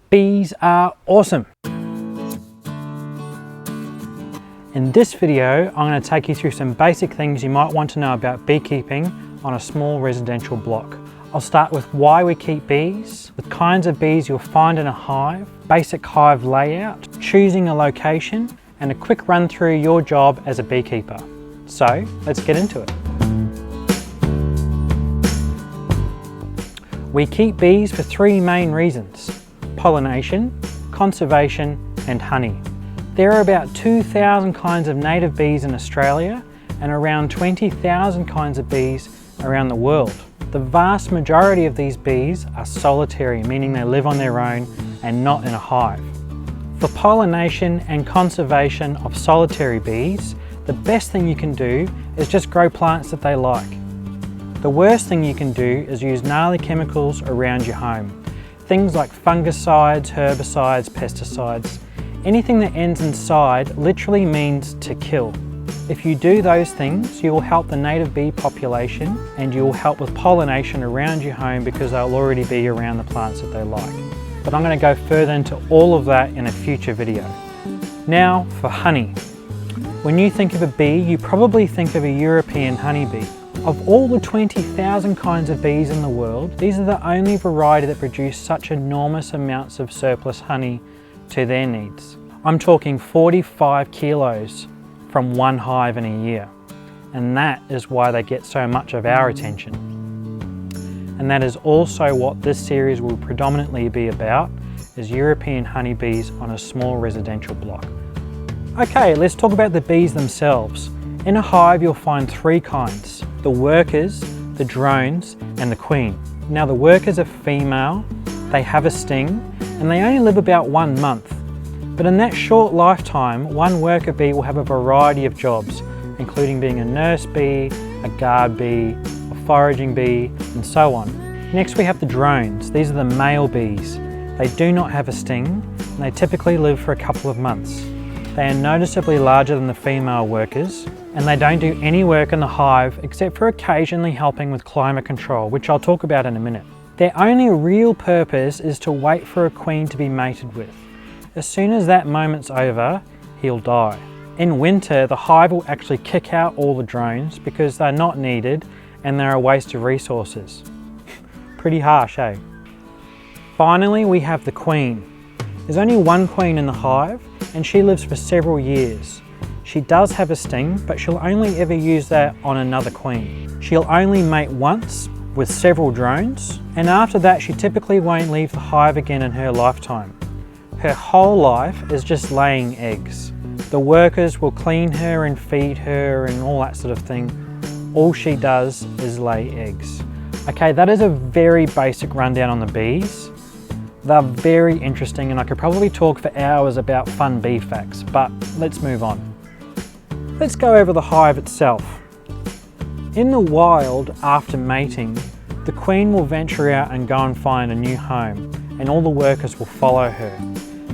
Bees are awesome. In this video, I'm going to take you through some basic things you might want to know about beekeeping on a small residential block. I'll start with why we keep bees, the kinds of bees you'll find in a hive, basic hive layout, choosing a location, and a quick run through your job as a beekeeper. So let's get into it. We keep bees for three main reasons: pollination, conservation, and honey. There are about 2,000 kinds of native bees in Australia and around 20,000 kinds of bees around the world. The vast majority of these bees are solitary, meaning they live on their own and not in a hive. For pollination and conservation of solitary bees, the best thing you can do is just grow plants that they like. The worst thing you can do is use gnarly chemicals around your home. Things like fungicides, herbicides, pesticides. Anything that ends in "-side" literally means to kill. If you do those things, you will help the native bee population and you will help with pollination around your home because they'll already be around the plants that they like. But I'm going to go further into all of that in a future video. Now for honey. When you think of a bee, you probably think of a European honeybee. Of all the 20,000 kinds of bees in the world, these are the only variety that produce such enormous amounts of surplus honey to their needs. I'm talking 45 kilos from one hive in a year, and that is why they get so much of our attention. And that is also what this series will predominantly be about, is European honeybees on a small residential block. Okay, let's talk about the bees themselves. In a hive you'll find three kinds: the workers, the drones, and the queen. Now the workers are female, they have a sting, and they only live about 1 month. But in that short lifetime, one worker bee will have a variety of jobs, including being a nurse bee, a guard bee, a foraging bee, and so on. Next we have the drones. These are the male bees. They do not have a sting, and they typically live for a couple of months. They are noticeably larger than the female workers, and they don't do any work in the hive except for occasionally helping with climate control, which I'll talk about in a minute. Their only real purpose is to wait for a queen to be mated with. As soon as that moment's over, he'll die. In winter, the hive will actually kick out all the drones because they're not needed and they're a waste of resources. Pretty harsh, eh? Finally, we have the queen. There's only one queen in the hive and she lives for several years. She does have a sting, but she'll only ever use that on another queen. She'll only mate once with several drones, and after that she typically won't leave the hive again in her lifetime. Her whole life is just laying eggs. The workers will clean her and feed her and all that sort of thing. All she does is lay eggs. Okay, that is a very basic rundown on the bees. They're very interesting and I could probably talk for hours about fun bee facts, but let's move on. Let's go over the hive itself. In the wild, after mating, the queen will venture out and go and find a new home, and all the workers will follow her.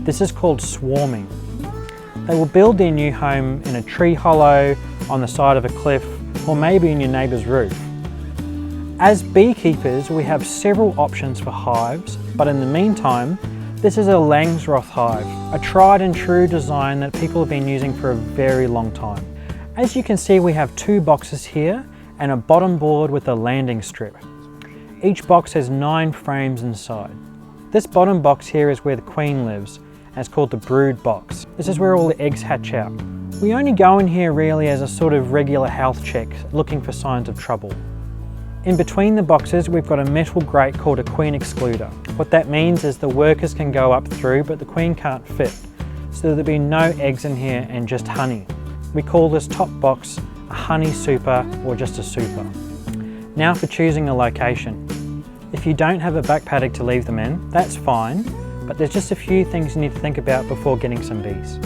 This is called swarming. They will build their new home in a tree hollow, on the side of a cliff, or maybe in your neighbour's roof. As beekeepers, we have several options for hives, but in the meantime, this is a Langstroth hive, a tried and true design that people have been using for a very long time. As you can see, we have two boxes here and a bottom board with a landing strip. Each box has 9 frames inside. This bottom box here is where the queen lives, and it's called the brood box. This is where all the eggs hatch out. We only go in here really as a sort of regular health check, looking for signs of trouble. In between the boxes, we've got a metal grate called a queen excluder. What that means is the workers can go up through, but the queen can't fit. So there'll be no eggs in here and just honey. We call this top box a honey super or just a super. Now for choosing a location. If you don't have a back paddock to leave them in, that's fine, but there's just a few things you need to think about before getting some bees.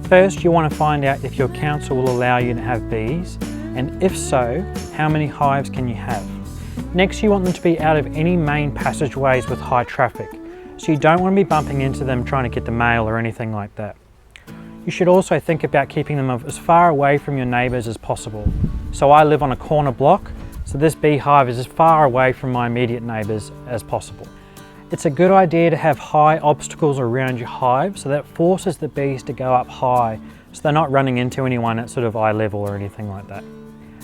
First, you want to find out if your council will allow you to have bees, and if so, how many hives can you have? Next, you want them to be out of any main passageways with high traffic, so you don't want to be bumping into them trying to get the mail or anything like that. You should also think about keeping them as far away from your neighbours as possible. So I live on a corner block, so this beehive is as far away from my immediate neighbours as possible. It's a good idea to have high obstacles around your hive, so that forces the bees to go up high, so they're not running into anyone at sort of eye level or anything like that.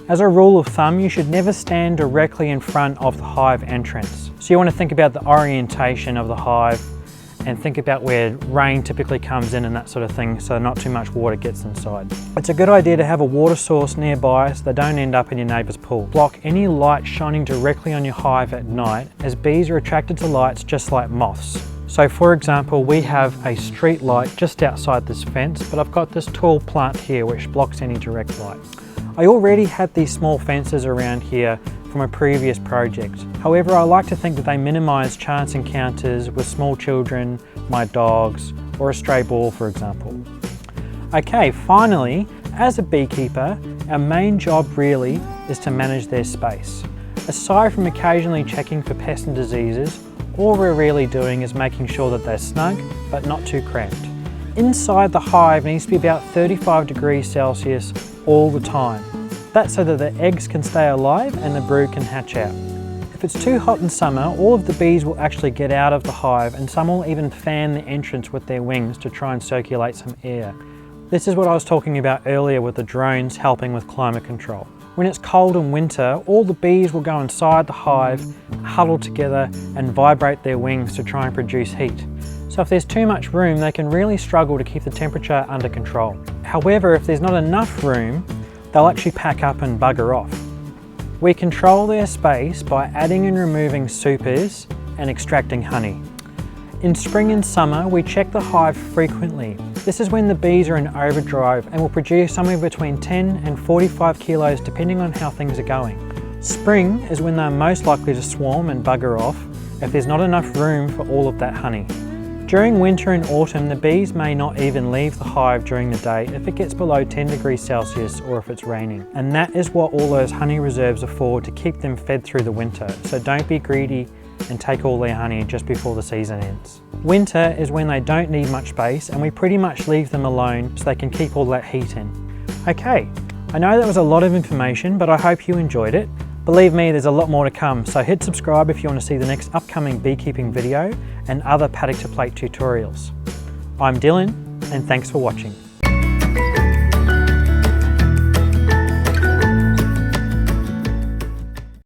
As a rule of thumb, you should never stand directly in front of the hive entrance. So you want to think about the orientation of the hive and think about where rain typically comes in and that sort of thing, so not too much water gets inside. It's a good idea to have a water source nearby so they don't end up in your neighbour's pool. Block any light shining directly on your hive at night, as bees are attracted to lights just like moths. So for example, we have a street light just outside this fence, but I've got this tall plant here which blocks any direct light. I already had these small fences around here from a previous project. However, I like to think that they minimise chance encounters with small children, my dogs, or a stray ball, for example. Okay, finally, as a beekeeper, our main job really is to manage their space. Aside from occasionally checking for pests and diseases, all we're really doing is making sure that they're snug, but not too cramped. Inside the hive needs to be about 35 degrees Celsius all the time. That's so that the eggs can stay alive and the brood can hatch out. If it's too hot in summer, all of the bees will actually get out of the hive, and some will even fan the entrance with their wings to try and circulate some air. This is what I was talking about earlier with the drones helping with climate control. When it's cold in winter, all the bees will go inside the hive, huddle together and vibrate their wings to try and produce heat. So if there's too much room, they can really struggle to keep the temperature under control. However, if there's not enough room, they'll actually pack up and bugger off. We control their space by adding and removing supers and extracting honey. In spring and summer, we check the hive frequently. This is when the bees are in overdrive and will produce somewhere between 10 and 45 kilos depending on how things are going. Spring is when they're most likely to swarm and bugger off if there's not enough room for all of that honey. During winter and autumn, the bees may not even leave the hive during the day if it gets below 10 degrees Celsius or if it's raining. And that is what all those honey reserves are for, to keep them fed through the winter. So don't be greedy and take all their honey just before the season ends. Winter is when they don't need much space, and we pretty much leave them alone so they can keep all that heat in. Okay, I know that was a lot of information, but I hope you enjoyed it. Believe me, there's a lot more to come, so hit subscribe if you want to see the next upcoming beekeeping video and other paddock to plate tutorials. I'm Dylan, and thanks for watching.